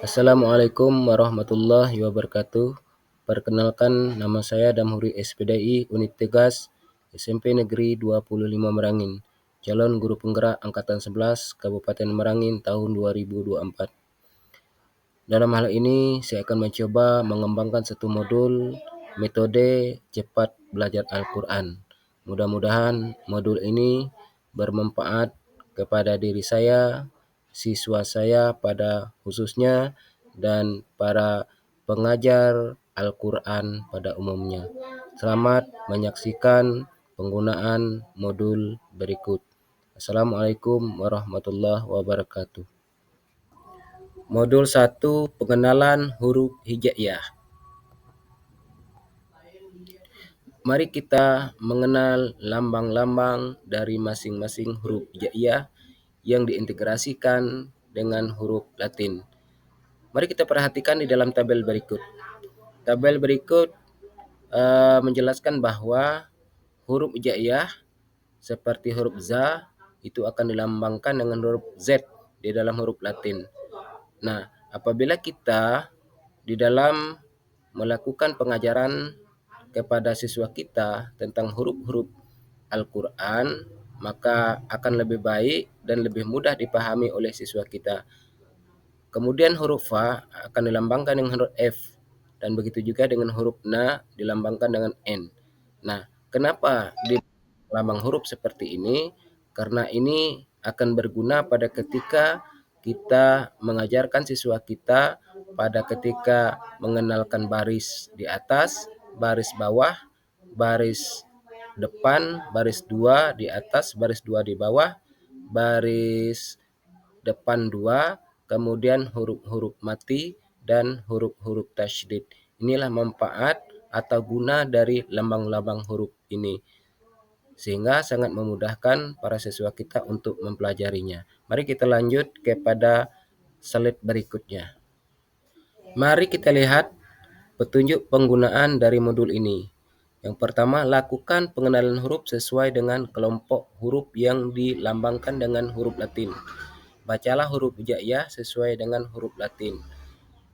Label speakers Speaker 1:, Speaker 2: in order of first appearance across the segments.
Speaker 1: Assalamualaikum warahmatullahi wabarakatuh. Perkenalkan, nama saya Damhuri SPDI Unit Tegas SMP Negeri 25 Merangin, calon guru penggerak Angkatan 11 Kabupaten Merangin tahun 2024. Dalam hal ini, saya akan mencoba mengembangkan satu modul metode cepat belajar Al-Quran. Mudah-mudahan modul ini bermanfaat kepada diri saya, siswa saya pada khususnya, dan para pengajar Al-Quran pada umumnya. Selamat menyaksikan penggunaan modul berikut. Assalamualaikum warahmatullahi wabarakatuh. Modul 1, pengenalan huruf hijaiyah. Mari kita mengenal lambang-lambang dari masing-masing huruf hijaiyah yang diintegrasikan dengan huruf Latin. Mari kita perhatikan di dalam tabel berikut. Tabel berikut menjelaskan bahwa huruf hijaiyah seperti huruf za itu akan dilambangkan dengan huruf Z di dalam huruf Latin. Nah, apabila kita di dalam melakukan pengajaran kepada siswa kita tentang huruf-huruf Al-Quran, maka akan lebih baik dan lebih mudah dipahami oleh siswa kita. Kemudian huruf Fa akan dilambangkan dengan huruf F, dan begitu juga dengan huruf Na dilambangkan dengan N. Nah, kenapa di lambang huruf seperti ini? Karena ini akan berguna pada ketika kita mengajarkan siswa kita pada ketika mengenalkan baris di atas, baris bawah, baris depan, baris 2 di atas, baris 2 di bawah, baris depan 2, kemudian huruf-huruf mati dan huruf-huruf tasydid. Inilah manfaat atau guna dari lambang-lambang huruf ini, sehingga sangat memudahkan para siswa kita untuk mempelajarinya. Mari kita lanjut kepada slide berikutnya. Mari kita lihat petunjuk penggunaan dari modul ini. Yang pertama, lakukan pengenalan huruf sesuai dengan kelompok huruf yang dilambangkan dengan huruf Latin. Bacalah huruf hijaiyah sesuai dengan huruf Latin.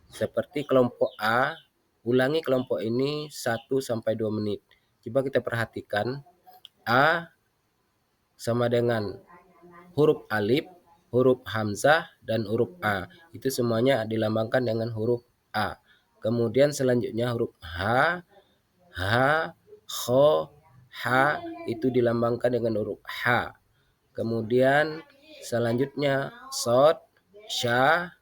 Speaker 1: Seperti kelompok A, ulangi kelompok ini 1-2 menit. Coba kita perhatikan, A sama dengan huruf alif, huruf hamzah, dan huruf A. Itu semuanya dilambangkan dengan huruf A. Kemudian selanjutnya huruf H, Kho, H itu dilambangkan dengan huruf H. Kemudian selanjutnya Sod, Sya,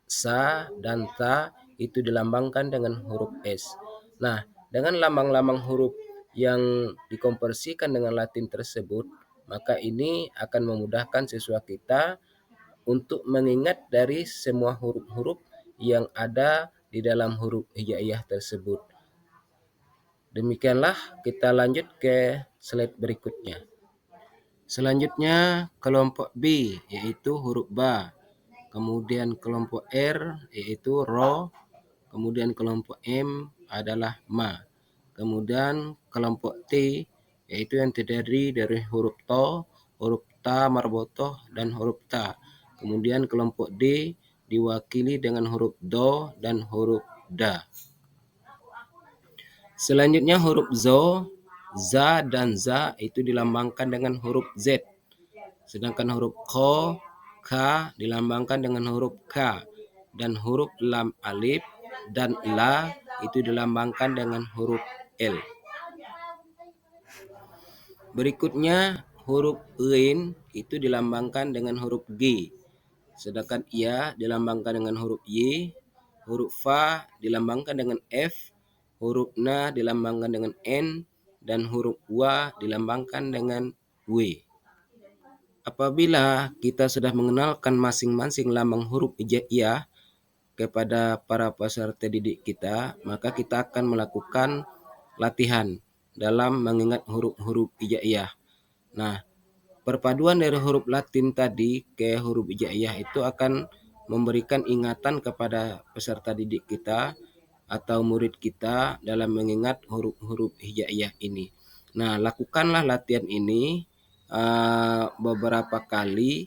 Speaker 1: Sa, dan Ta itu dilambangkan dengan huruf S. Nah, dengan lambang-lambang huruf yang dikonversikan dengan Latin tersebut, maka ini akan memudahkan siswa kita untuk mengingat dari semua huruf-huruf yang ada di dalam huruf hijaiyah tersebut. Demikianlah, kita lanjut ke slide berikutnya. Selanjutnya kelompok B yaitu huruf Ba, kemudian kelompok R yaitu Ro, kemudian kelompok M adalah Ma, kemudian kelompok T yaitu yang terdiri dari huruf To, huruf Ta marbotoh, dan huruf Ta. Kemudian kelompok D diwakili dengan huruf Do dan huruf Da. Selanjutnya huruf Zo, Za, dan Za itu dilambangkan dengan huruf Z. Sedangkan huruf Kho, Ka dilambangkan dengan huruf K. Dan huruf Lam Alif dan La itu dilambangkan dengan huruf L. Berikutnya huruf Ghin itu dilambangkan dengan huruf G. Sedangkan Ya dilambangkan dengan huruf Y. Huruf Fa dilambangkan dengan F. Huruf Na dilambangkan dengan N. Dan huruf Wa dilambangkan dengan W. Apabila kita sudah mengenalkan masing-masing lambang huruf hijaiyah kepada para peserta didik kita, maka kita akan melakukan latihan dalam mengingat huruf-huruf hijaiyah. Nah, perpaduan dari huruf Latin tadi ke huruf hijaiyah itu akan memberikan ingatan kepada peserta didik kita atau murid kita dalam mengingat huruf-huruf hijaiyah ini. Nah, lakukanlah latihan ini beberapa kali,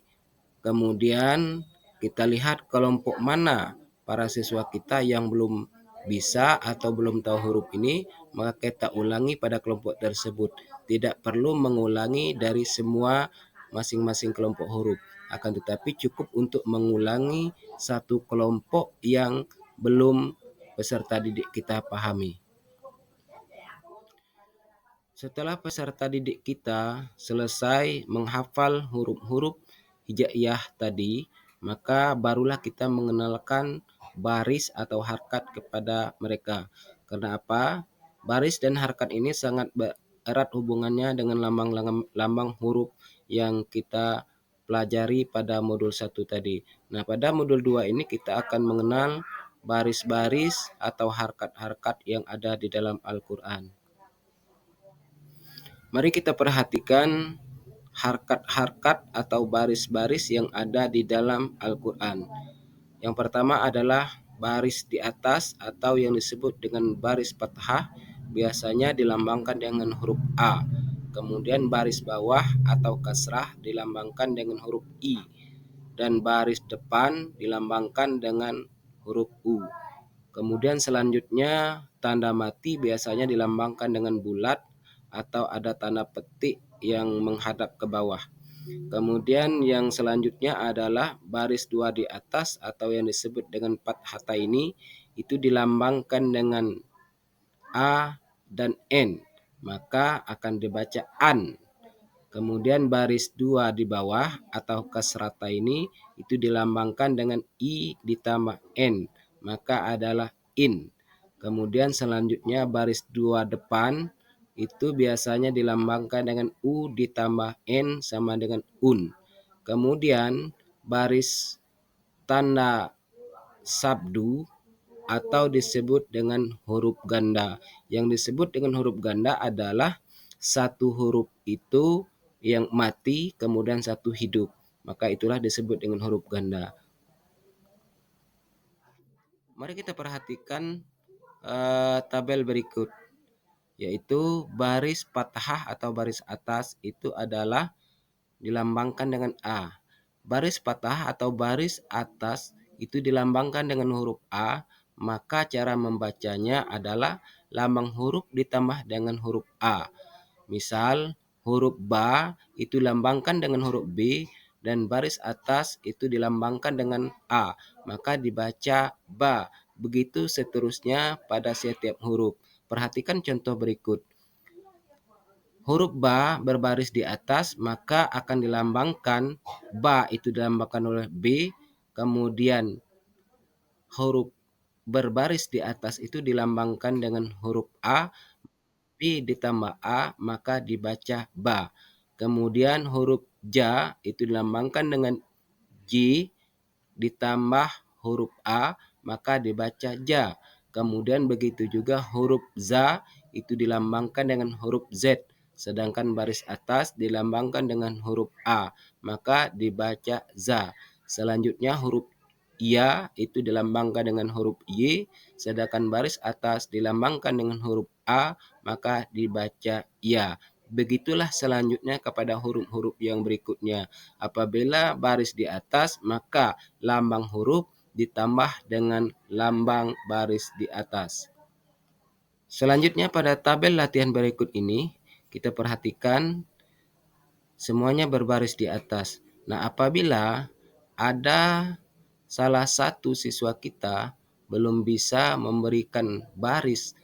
Speaker 1: kemudian kita lihat kelompok mana para siswa kita yang belum bisa atau belum tahu huruf ini, maka kita ulangi pada kelompok tersebut. Tidak perlu mengulangi dari semua masing-masing kelompok huruf, akan tetapi cukup untuk mengulangi satu kelompok yang belum peserta didik kita pahami. Setelah peserta didik kita selesai menghafal huruf-huruf hijaiyah tadi, maka barulah kita mengenalkan baris atau harkat kepada mereka. Karena apa? Baris dan harkat ini sangat erat hubungannya dengan lambang huruf yang kita pelajari pada modul 1 tadi. Nah, pada modul 2 ini kita akan mengenal baris-baris atau harkat-harkat yang ada di dalam Al-Quran. Mari kita perhatikan harkat-harkat atau baris-baris yang ada di dalam Al-Quran. Yang pertama adalah baris di atas atau yang disebut dengan baris fathah, biasanya dilambangkan dengan huruf A. Kemudian baris bawah atau kasrah dilambangkan dengan huruf I. Dan baris depan dilambangkan dengan huruf U. Kemudian selanjutnya tanda mati biasanya dilambangkan dengan bulat atau ada tanda petik yang menghadap ke bawah. Kemudian yang selanjutnya adalah baris 2 di atas atau yang disebut dengan fathah ini, itu dilambangkan dengan A dan N, maka akan dibaca an. Kemudian baris 2 di bawah atau kasrata ini itu dilambangkan dengan I ditambah N, maka adalah in. Kemudian selanjutnya baris 2 depan itu biasanya dilambangkan dengan U ditambah N sama dengan un. Kemudian baris tanda sabdu atau disebut dengan huruf ganda. Yang disebut dengan huruf ganda adalah satu huruf itu yang mati kemudian satu hidup. Maka itulah disebut dengan huruf ganda. Mari kita perhatikan tabel berikut, yaitu baris fathah atau baris atas itu adalah dilambangkan dengan A. Baris fathah atau baris atas itu dilambangkan dengan huruf A, maka cara membacanya adalah lambang huruf ditambah dengan huruf A. Misal huruf ba itu dilambangkan dengan huruf B dan baris atas itu dilambangkan dengan A, maka dibaca ba. Begitu seterusnya pada setiap huruf. Perhatikan contoh berikut. Huruf ba berbaris di atas maka akan dilambangkan ba itu dilambangkan oleh B, kemudian huruf berbaris di atas itu dilambangkan dengan huruf A, B ditambah A maka dibaca ba. Kemudian huruf ja itu dilambangkan dengan J ditambah huruf A maka dibaca ja. Kemudian begitu juga huruf za itu dilambangkan dengan huruf Z, sedangkan baris atas dilambangkan dengan huruf A maka dibaca za. Selanjutnya huruf ya itu dilambangkan dengan huruf Y, sedangkan baris atas dilambangkan dengan huruf A maka dibaca ya. Begitulah selanjutnya kepada huruf-huruf yang berikutnya. Apabila baris di atas maka lambang huruf ditambah dengan lambang baris di atas. Selanjutnya pada tabel latihan berikut ini kita perhatikan semuanya berbaris di atas. Nah, apabila ada salah satu siswa kita belum bisa memberikan baris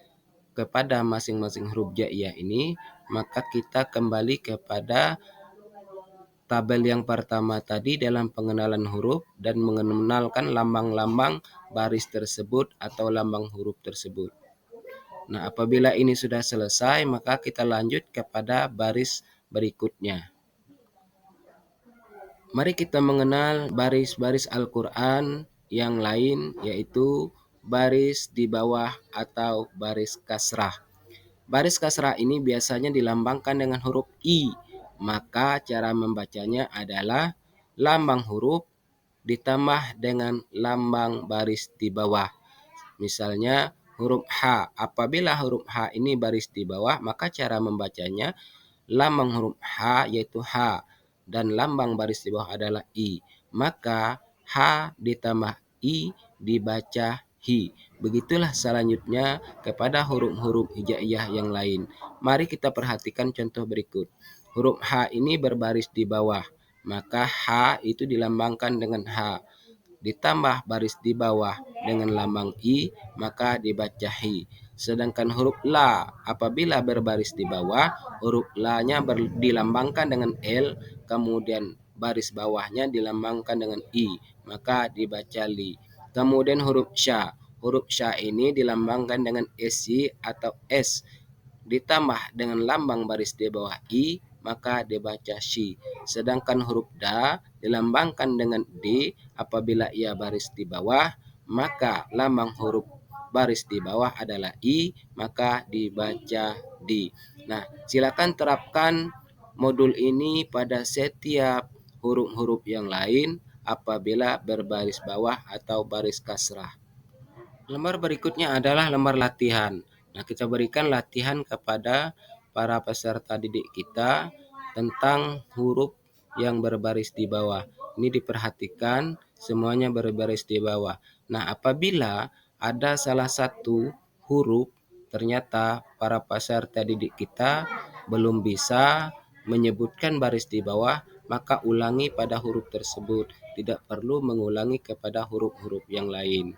Speaker 1: kepada masing-masing huruf jaiyah ini, maka kita kembali kepada tabel yang pertama tadi dalam pengenalan huruf dan mengenalkan lambang-lambang baris tersebut atau lambang huruf tersebut. Nah, apabila ini sudah selesai, maka kita lanjut kepada baris berikutnya. Mari kita mengenal baris-baris Al-Quran yang lain, yaitu baris di bawah atau baris kasrah. Baris kasrah ini biasanya dilambangkan dengan huruf I, maka cara membacanya adalah lambang huruf ditambah dengan lambang baris di bawah. Misalnya huruf H, apabila huruf H ini baris di bawah, maka cara membacanya lambang huruf H yaitu H dan lambang baris di bawah adalah I. Maka H ditambah I dibaca hi. Begitulah selanjutnya kepada huruf-huruf hijaiyah yang lain. Mari kita perhatikan contoh berikut. Huruf H ini berbaris di bawah, maka H itu dilambangkan dengan H. Ditambah baris di bawah dengan lambang I, maka dibaca hi. Sedangkan huruf La apabila berbaris di bawah, huruf La-nya dilambangkan dengan L, kemudian baris bawahnya dilambangkan dengan I, maka dibaca li. Kemudian huruf Sya ini dilambangkan dengan SY atau S, ditambah dengan lambang baris di bawah I, maka dibaca shi. Sedangkan huruf Da dilambangkan dengan D, apabila ia baris di bawah, maka lambang huruf baris di bawah adalah I, maka dibaca di. Nah, silakan terapkan modul ini pada setiap huruf-huruf yang lain apabila berbaris bawah atau baris kasrah. Lembar berikutnya adalah lembar latihan. Nah, kita berikan latihan kepada para peserta didik kita tentang huruf yang berbaris di bawah. Ini diperhatikan semuanya berbaris di bawah. Nah, apabila ada salah satu huruf ternyata para peserta didik kita belum bisa menyebutkan baris di bawah, maka ulangi pada huruf tersebut. Tidak perlu mengulangi kepada huruf-huruf yang lain.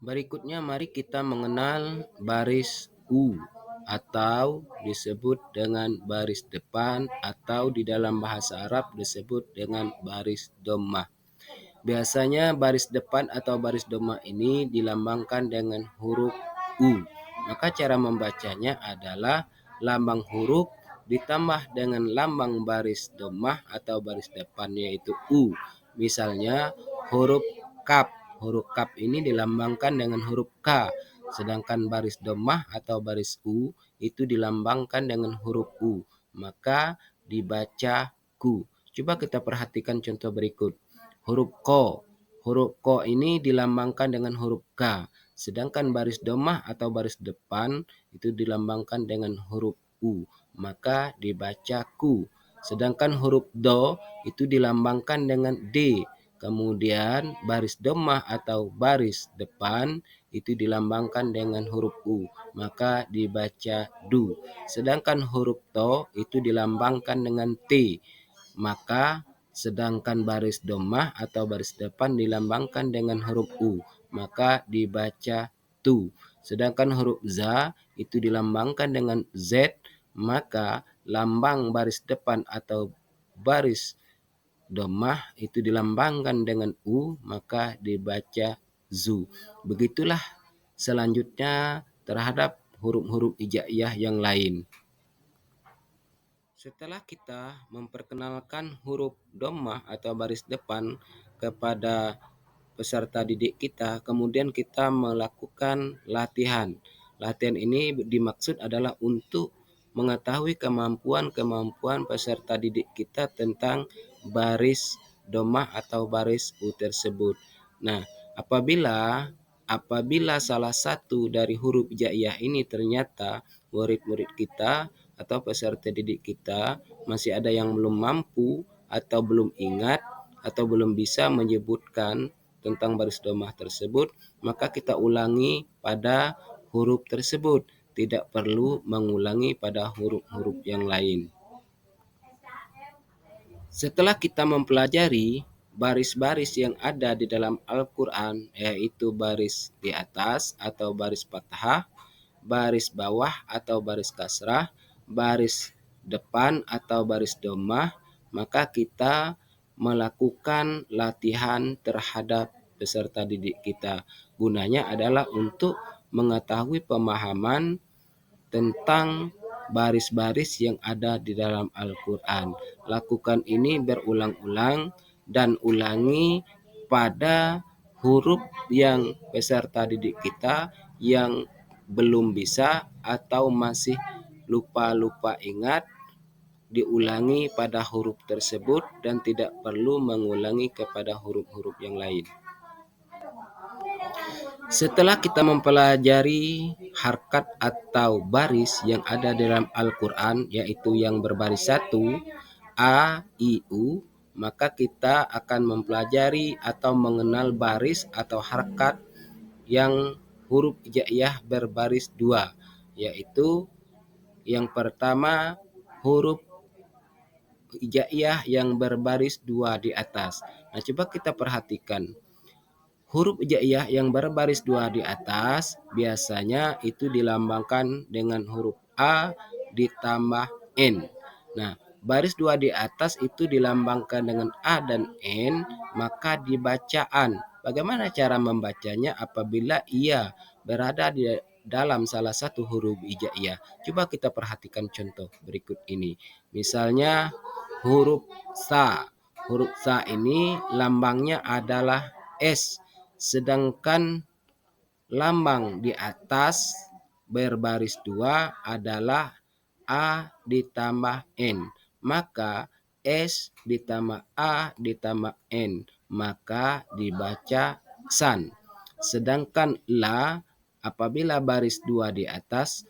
Speaker 1: Berikutnya mari kita mengenal baris U atau disebut dengan baris depan atau di dalam bahasa Arab disebut dengan baris dhammah. Biasanya baris depan atau baris dhammah ini dilambangkan dengan huruf U. Maka cara membacanya adalah lambang huruf ditambah dengan lambang baris dhammah atau baris depan yaitu U. Misalnya huruf kaf. Huruf kaf ini dilambangkan dengan huruf K. Sedangkan baris dhammah atau baris U itu dilambangkan dengan huruf U. Maka dibaca ku. Coba kita perhatikan contoh berikut. Huruf Ko. Huruf Ko ini dilambangkan dengan huruf K. Sedangkan baris dhammah atau baris depan itu dilambangkan dengan huruf U. Maka dibaca ku. Sedangkan huruf Do itu dilambangkan dengan D. Kemudian baris dhammah atau baris depan itu dilambangkan dengan huruf U, maka dibaca du. Sedangkan huruf To itu dilambangkan dengan T, maka sedangkan baris dhammah atau baris depan dilambangkan dengan huruf U, maka dibaca tu. Sedangkan huruf Za itu dilambangkan dengan Z, maka lambang baris depan atau baris dhammah itu dilambangkan dengan U, maka dibaca zu. Begitulah selanjutnya terhadap huruf-huruf hijaiyah yang lain. Setelah kita memperkenalkan huruf dhammah atau baris depan kepada peserta didik kita, kemudian kita melakukan latihan. Latihan ini dimaksud adalah untuk mengetahui kemampuan peserta didik kita tentang baris dhammah atau baris U tersebut. Nah, apabila salah satu dari huruf hijaiyah ini ternyata murid-murid kita atau peserta didik kita masih ada yang belum mampu atau belum ingat atau belum bisa menyebutkan tentang baris dhammah tersebut, maka kita ulangi pada huruf tersebut. Tidak perlu mengulangi pada huruf-huruf yang lain. Setelah kita mempelajari baris-baris yang ada di dalam Al-Quran, yaitu baris di atas atau baris fathah, baris bawah atau baris kasrah, baris depan atau baris dhammah, maka kita melakukan latihan terhadap peserta didik kita. Gunanya adalah untuk mengetahui pemahaman tentang baris-baris yang ada di dalam Al-Quran. Lakukan ini berulang-ulang dan ulangi pada huruf yang peserta didik kita yang belum bisa atau masih lupa-lupa ingat, diulangi pada huruf tersebut dan tidak perlu mengulangi kepada huruf-huruf yang lain. Setelah kita mempelajari harkat atau baris yang ada dalam Al-Quran, yaitu yang berbaris 1, A, I, U, maka kita akan mempelajari atau mengenal baris atau harakat yang huruf hijaiyah berbaris dua, yaitu yang pertama huruf hijaiyah yang berbaris dua di atas. Nah, coba kita perhatikan. Huruf hijaiyah yang berbaris dua di atas biasanya itu dilambangkan dengan huruf A ditambah N. Nah, baris dua di atas itu dilambangkan dengan A dan N, maka dibacaan. Bagaimana cara membacanya apabila ia berada di dalam salah satu huruf hijaiyah? Coba kita perhatikan contoh berikut ini. Misalnya huruf sa. Huruf sa ini lambangnya adalah S. Sedangkan lambang di atas berbaris dua adalah A ditambah N. Maka S ditambah A ditambah N. Maka dibaca san. Sedangkan la apabila baris dua di atas,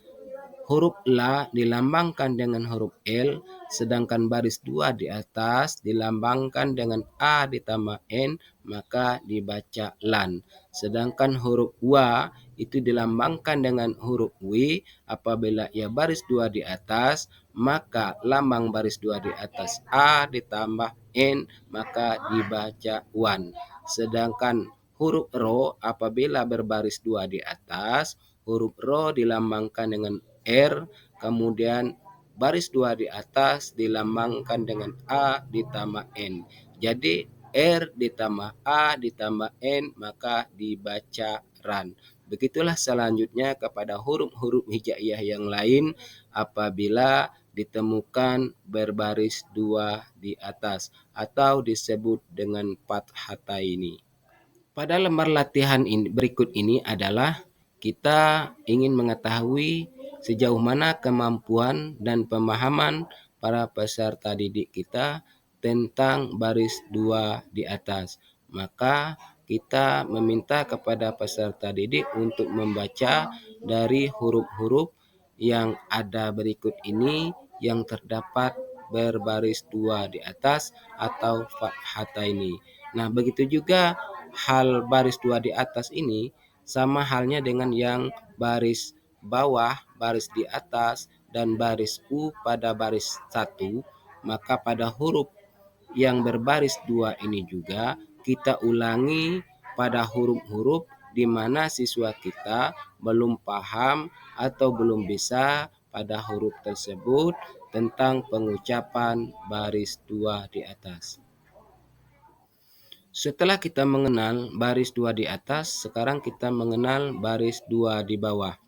Speaker 1: huruf la dilambangkan dengan huruf L, sedangkan baris dua di atas dilambangkan dengan A ditambah N, maka dibaca lan. Sedangkan huruf wa itu dilambangkan dengan huruf W, apabila ia baris dua di atas, maka lambang baris dua di atas A ditambah N, maka dibaca wan. Sedangkan huruf ro apabila berbaris dua di atas, huruf ro dilambangkan dengan R, kemudian baris dua di atas dilambangkan dengan A ditambah N. Jadi R ditambah A ditambah N maka dibaca ran. Begitulah selanjutnya kepada huruf-huruf hijaiyah yang lain apabila ditemukan berbaris dua di atas atau disebut dengan fathataini. Pada lembar latihan ini, berikut ini adalah kita ingin mengetahui sejauh mana kemampuan dan pemahaman para peserta didik kita tentang baris dua di atas. Maka kita meminta kepada peserta didik untuk membaca dari huruf-huruf yang ada berikut ini yang terdapat berbaris dua di atas atau fathataini. Nah, begitu juga hal baris dua di atas ini sama halnya dengan yang baris bawah, baris di atas, dan baris U pada baris satu, maka pada huruf yang berbaris dua ini juga kita ulangi pada huruf-huruf di mana siswa kita belum paham atau belum bisa pada huruf tersebut tentang pengucapan baris dua di atas. Setelah kita mengenal baris dua di atas, sekarang kita mengenal baris dua di bawah.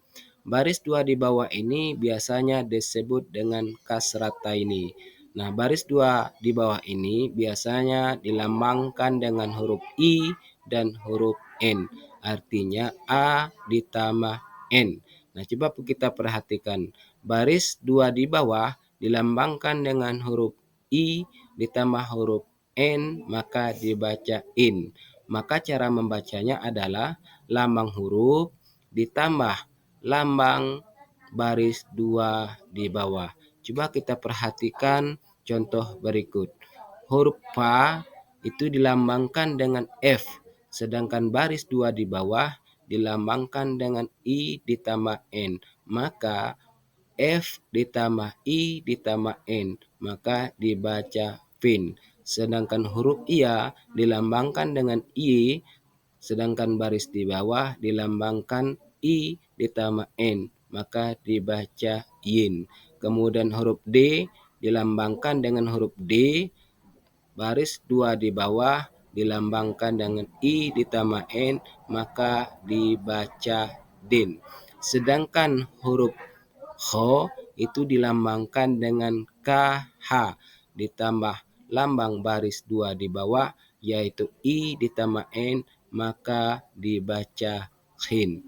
Speaker 1: Baris dua di bawah ini biasanya disebut dengan kasrataini. Nah, baris dua di bawah ini biasanya dilambangkan dengan huruf I dan huruf N. Artinya A ditambah N. Nah, coba kita perhatikan. Baris dua di bawah dilambangkan dengan huruf I ditambah huruf N, maka dibaca in. Maka cara membacanya adalah lambang huruf ditambah lambang baris dua di bawah. Coba kita perhatikan contoh berikut. Huruf F itu dilambangkan dengan F, sedangkan baris dua di bawah dilambangkan dengan I ditambah N. Maka F ditambah I ditambah N, maka dibaca fin. Sedangkan huruf IA dilambangkan dengan I, sedangkan baris di bawah dilambangkan I ditambah N, maka dibaca yin. Kemudian huruf D dilambangkan dengan huruf D, baris dua di bawah dilambangkan dengan I ditambah N, maka dibaca din. Sedangkan huruf Ho itu dilambangkan dengan KH ditambah lambang baris dua di bawah yaitu I ditambah N, maka dibaca hin.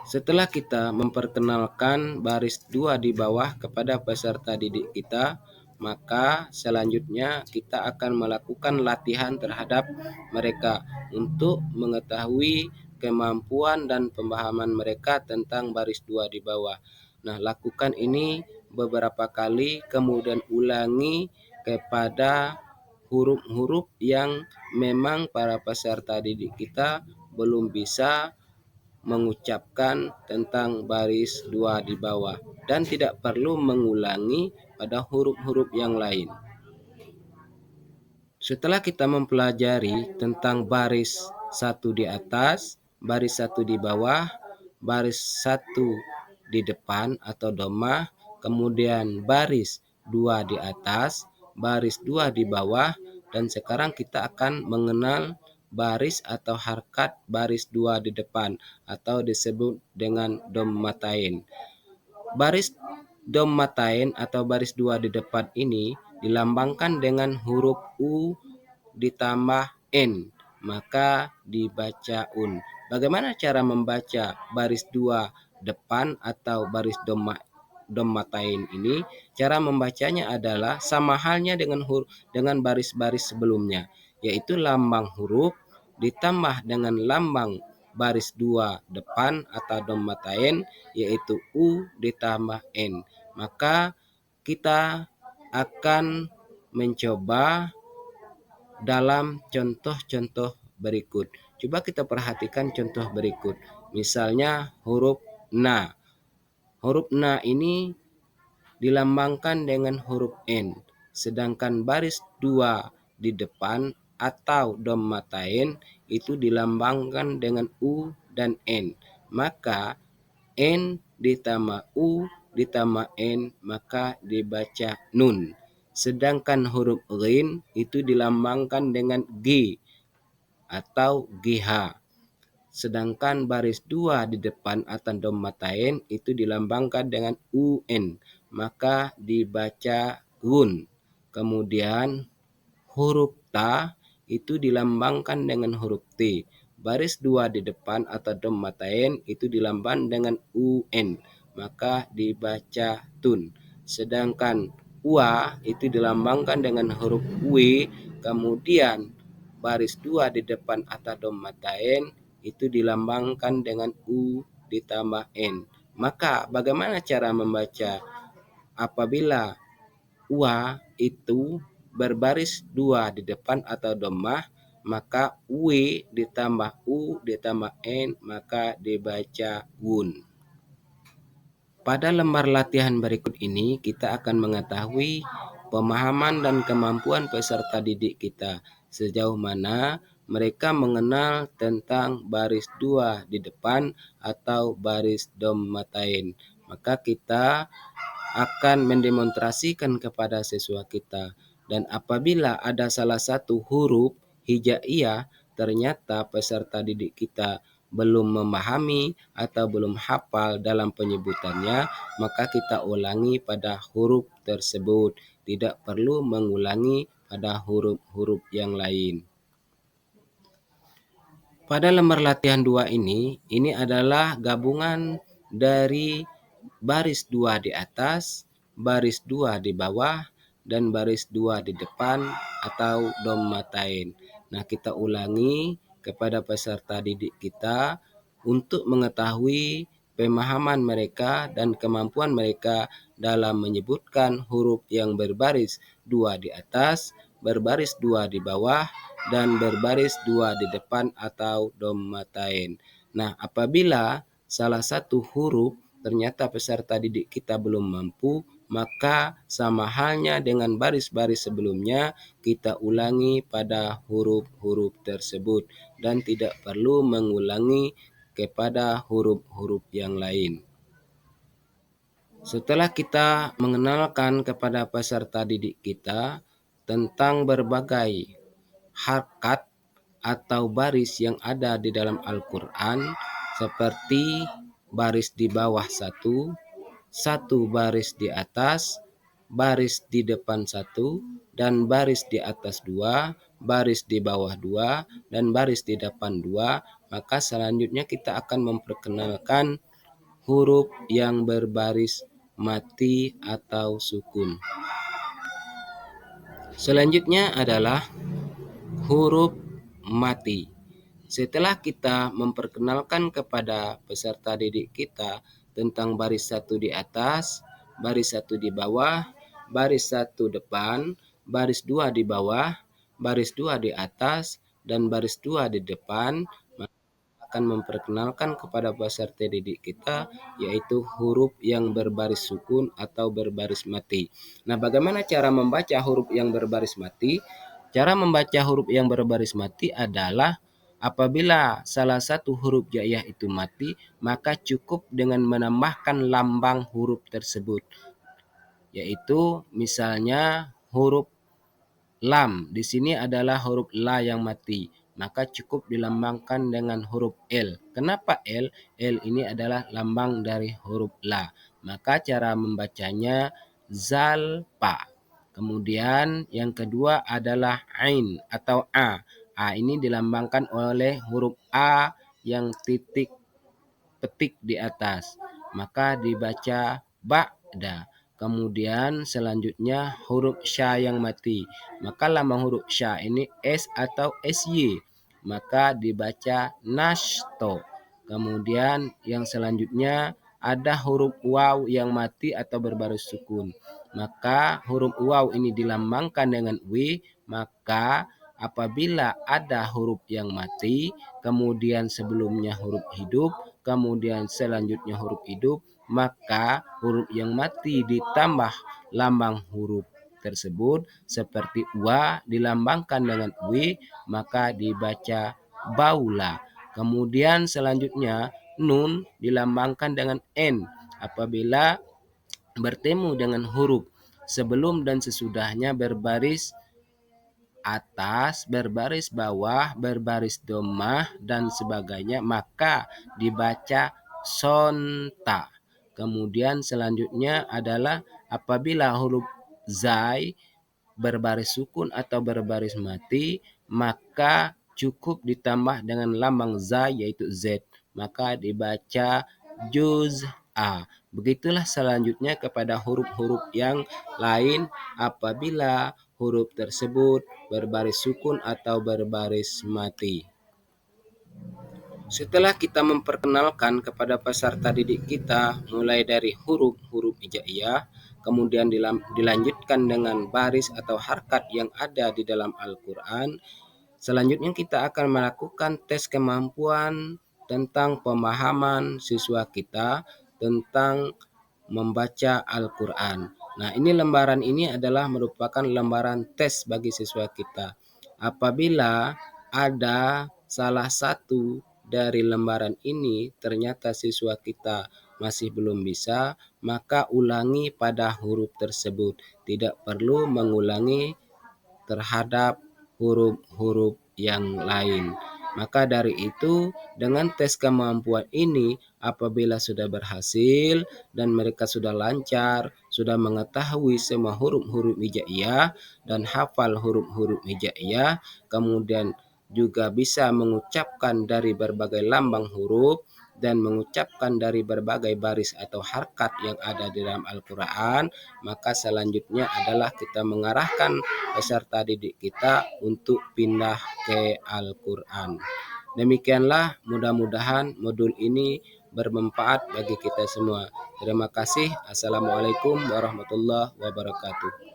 Speaker 1: Setelah kita memperkenalkan baris dua di bawah kepada peserta didik kita, maka selanjutnya kita akan melakukan latihan terhadap mereka untuk mengetahui kemampuan dan pemahaman mereka tentang baris dua di bawah. Nah, lakukan ini beberapa kali, kemudian ulangi kepada huruf-huruf yang memang para peserta didik kita belum bisa mengucapkan tentang baris dua di bawah dan tidak perlu mengulangi pada huruf-huruf yang lain. Setelah kita mempelajari tentang baris satu di atas, baris satu di bawah, baris satu di depan atau dhammah, kemudian baris dua di atas, baris dua di bawah, dan sekarang kita akan mengenal baris atau harkat baris dua di depan atau disebut dengan dhammatain. Baris dhammatain atau baris dua di depan ini dilambangkan dengan huruf U ditambah N, maka dibaca un. Bagaimana cara membaca baris dua depan atau baris dhammatain ini? Cara membacanya adalah sama halnya dengan baris-baris sebelumnya, yaitu lambang huruf ditambah dengan lambang baris dua depan atau dhammatain, yaitu U ditambah N. Maka kita akan mencoba dalam contoh-contoh berikut. Coba kita perhatikan contoh berikut. Misalnya huruf na. Huruf na ini dilambangkan dengan huruf N. Sedangkan baris dua di depan atau dhammatain itu dilambangkan dengan U dan N. Maka N ditambah U ditambah N maka dibaca nun. Sedangkan huruf ghin itu dilambangkan dengan G atau GH. Sedangkan baris dua di depan atau dhammatain itu dilambangkan dengan UN, maka dibaca gun. Kemudian huruf ta itu dilambangkan dengan huruf T. Baris dua di depan atau dhammatain itu dilambangkan dengan UN, maka dibaca tun. Sedangkan wa itu dilambangkan dengan huruf W, kemudian baris dua di depan atau dhammatain itu dilambangkan dengan U ditambah N. Maka bagaimana cara membaca apabila wa itu berbaris dua di depan atau dhammah, maka W ditambah U ditambah N maka dibaca wun. Pada lembar latihan berikut ini kita akan mengetahui pemahaman dan kemampuan peserta didik kita sejauh mana mereka mengenal tentang baris dua di depan atau baris dhammatain. Maka kita akan mendemonstrasikan kepada siswa kita, dan apabila ada salah satu huruf hijaiyah ternyata peserta didik kita belum memahami atau belum hafal dalam penyebutannya, maka kita ulangi pada huruf tersebut, tidak perlu mengulangi pada huruf-huruf yang lain. Pada lembar latihan 2 ini adalah gabungan dari baris 2 di atas, baris 2 di bawah, dan baris 2 di depan atau dhammatain. Nah, kita ulangi kepada peserta didik kita untuk mengetahui pemahaman mereka dan kemampuan mereka dalam menyebutkan huruf yang berbaris 2 di atas, berbaris 2 di bawah, dan berbaris 2 di depan atau dhammatain. Nah, apabila salah satu huruf ternyata peserta didik kita belum mampu, maka sama halnya dengan baris-baris sebelumnya, kita ulangi pada huruf-huruf tersebut dan tidak perlu mengulangi kepada huruf-huruf yang lain. Setelah kita mengenalkan kepada peserta didik kita tentang berbagai harkat atau baris yang ada di dalam Al-Quran, seperti baris di bawah satu baris di atas, baris di depan satu, dan baris di atas dua, baris di bawah dua, dan baris di depan dua, maka selanjutnya kita akan memperkenalkan huruf yang berbaris mati atau sukun. Selanjutnya adalah huruf mati. Setelah kita memperkenalkan kepada peserta didik kita tentang baris satu di atas, baris satu di bawah, baris satu depan, baris 2 di bawah, baris 2 di atas, dan baris 2 di depan, akan memperkenalkan kepada peserta didik kita yaitu huruf yang berbaris sukun atau berbaris mati. Nah, bagaimana cara membaca huruf yang berbaris mati? Cara membaca huruf yang berbaris mati adalah apabila salah satu huruf jaiyah itu mati, maka cukup dengan menambahkan lambang huruf tersebut, yaitu misalnya huruf lam. Di sini adalah huruf la yang mati, maka cukup dilambangkan dengan huruf L. Kenapa L? L ini adalah lambang dari huruf la. Maka cara membacanya zalpa. Kemudian yang kedua adalah ain atau a. A ini dilambangkan oleh huruf A yang titik petik di atas, maka dibaca ba'da. Kemudian selanjutnya huruf sya yang mati, maka lambang huruf sya ini S atau SY, maka dibaca nashto. Kemudian yang selanjutnya ada huruf waw yang mati atau berbaris sukun, maka huruf waw ini dilambangkan dengan W. Maka apabila ada huruf yang mati, kemudian sebelumnya huruf hidup, kemudian selanjutnya huruf hidup, maka huruf yang mati ditambah lambang huruf tersebut seperti wa dilambangkan dengan w, maka dibaca baula. Kemudian selanjutnya nun dilambangkan dengan n apabila bertemu dengan huruf sebelum dan sesudahnya berbaris atas, berbaris bawah, berbaris domah, dan sebagainya, maka dibaca sonta. Kemudian selanjutnya adalah apabila huruf zai berbaris sukun atau berbaris mati, maka cukup ditambah dengan lambang za yaitu z, maka dibaca juz'a. Begitulah selanjutnya kepada huruf-huruf yang lain apabila huruf tersebut berbaris sukun atau berbaris mati. Setelah kita memperkenalkan kepada peserta didik kita mulai dari huruf-huruf hijaiyah, kemudian dilanjutkan dengan baris atau harkat yang ada di dalam Al-Quran, selanjutnya kita akan melakukan tes kemampuan tentang pemahaman siswa kita tentang membaca Al-Quran. Nah, ini lembaran ini adalah merupakan lembaran tes bagi siswa kita. Apabila ada salah satu dari lembaran ini ternyata siswa kita masih belum bisa, maka ulangi pada huruf tersebut. Tidak perlu mengulangi terhadap huruf-huruf yang lain. Maka dari itu, dengan tes kemampuan ini, apabila sudah berhasil dan mereka sudah lancar, sudah mengetahui semua huruf-huruf hijaiyah dan hafal huruf-huruf hijaiyah, kemudian juga bisa mengucapkan dari berbagai lambang huruf dan mengucapkan dari berbagai baris atau harkat yang ada di dalam Al-Quran, maka selanjutnya adalah kita mengarahkan peserta didik kita untuk pindah ke Al-Quran. Demikianlah, mudah-mudahan modul ini bermanfaat bagi kita semua. Terima kasih. Assalamualaikum warahmatullahi wabarakatuh.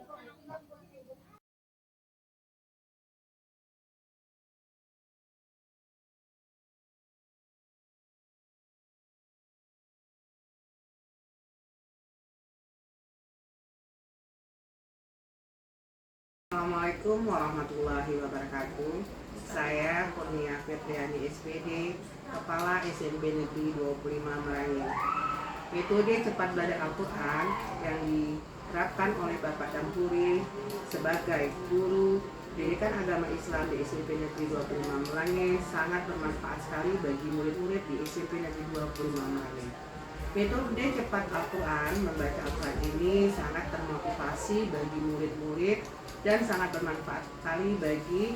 Speaker 2: Assalamualaikum warahmatullahi wabarakatuh. Saya Kurnia Fetriani SPD, Kepala SMP Negeri 25 Merangin. Metode cepat belajar Al-Quran yang diterapkan oleh Bapak Dampuri sebagai guru pendidikan agama Islam di SMP Negeri 25 Merangin sangat bermanfaat sekali bagi murid-murid di SMP Negeri 25 Merangin. Metode cepat Al-Quran, membaca Al-Quran ini sangat termotivasi bagi murid-murid dan sangat bermanfaat sekali bagi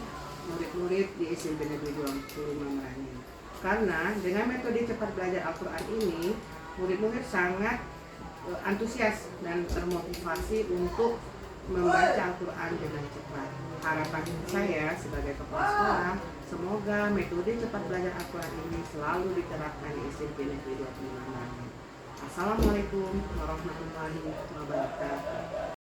Speaker 2: murid-murid di SMP Negeri 25 Merangin. Karena dengan metode cepat belajar Al-Quran ini, murid-murid sangat antusias dan termotivasi untuk membaca Al-Quran dengan cepat. Harapan saya sebagai kepala sekolah, semoga metode cepat belajar Al-Quran ini selalu diterapkan di SMP Negeri 25 Merangin. Assalamualaikum warahmatullahi wabarakatuh.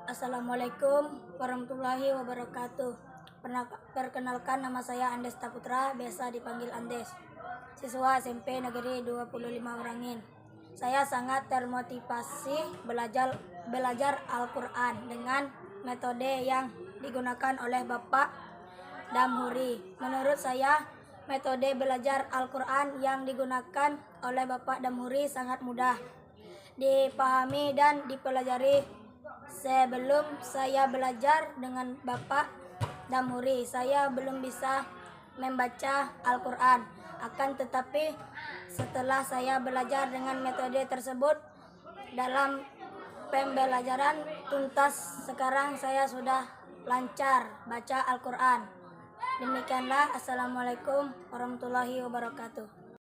Speaker 3: Assalamualaikum warahmatullahi wabarakatuh. Perkenalkan, nama saya Andes Taputra, biasa dipanggil Andes. Siswa SMP Negeri 25 Merangin. Saya sangat termotivasi belajar Al-Quran dengan metode yang digunakan oleh Bapak Damhuri. Menurut saya, metode belajar Al-Quran yang digunakan oleh Bapak Damhuri sangat mudah dipahami dan dipelajari. Sebelum saya belajar dengan Bapak Damhuri, saya belum bisa membaca Al-Quran. Akan tetapi setelah saya belajar dengan metode tersebut dalam pembelajaran tuntas, sekarang saya sudah lancar baca Al-Quran. Demikianlah. Assalamualaikum warahmatullahi wabarakatuh.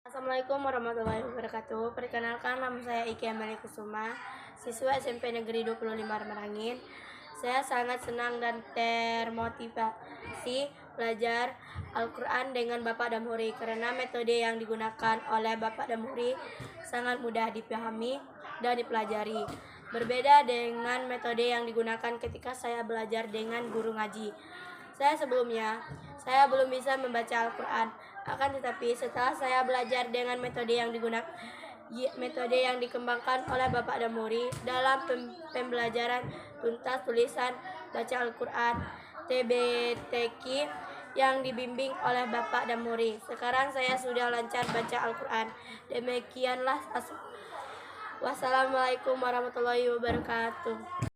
Speaker 4: Assalamualaikum warahmatullahi wabarakatuh. Perkenalkan, nama saya Iki Amelia Kusuma, siswa SMP Negeri 25 Merangin. Saya sangat senang dan termotivasi belajar Al-Quran dengan Bapak Damhuri karena metode yang digunakan oleh Bapak Damhuri sangat mudah dipahami dan dipelajari. Berbeda dengan metode yang digunakan ketika saya belajar dengan guru ngaji. Sebelumnya belum bisa membaca Al-Quran. Akan tetapi setelah saya belajar dengan metode yang dikembangkan oleh Bapak Damhuri dalam pembelajaran tuntas tulisan baca Al-Quran TBTQ yang dibimbing oleh Bapak Damhuri, sekarang saya sudah lancar baca Al-Quran. Demikianlah. Wassalamualaikum warahmatullahi wabarakatuh.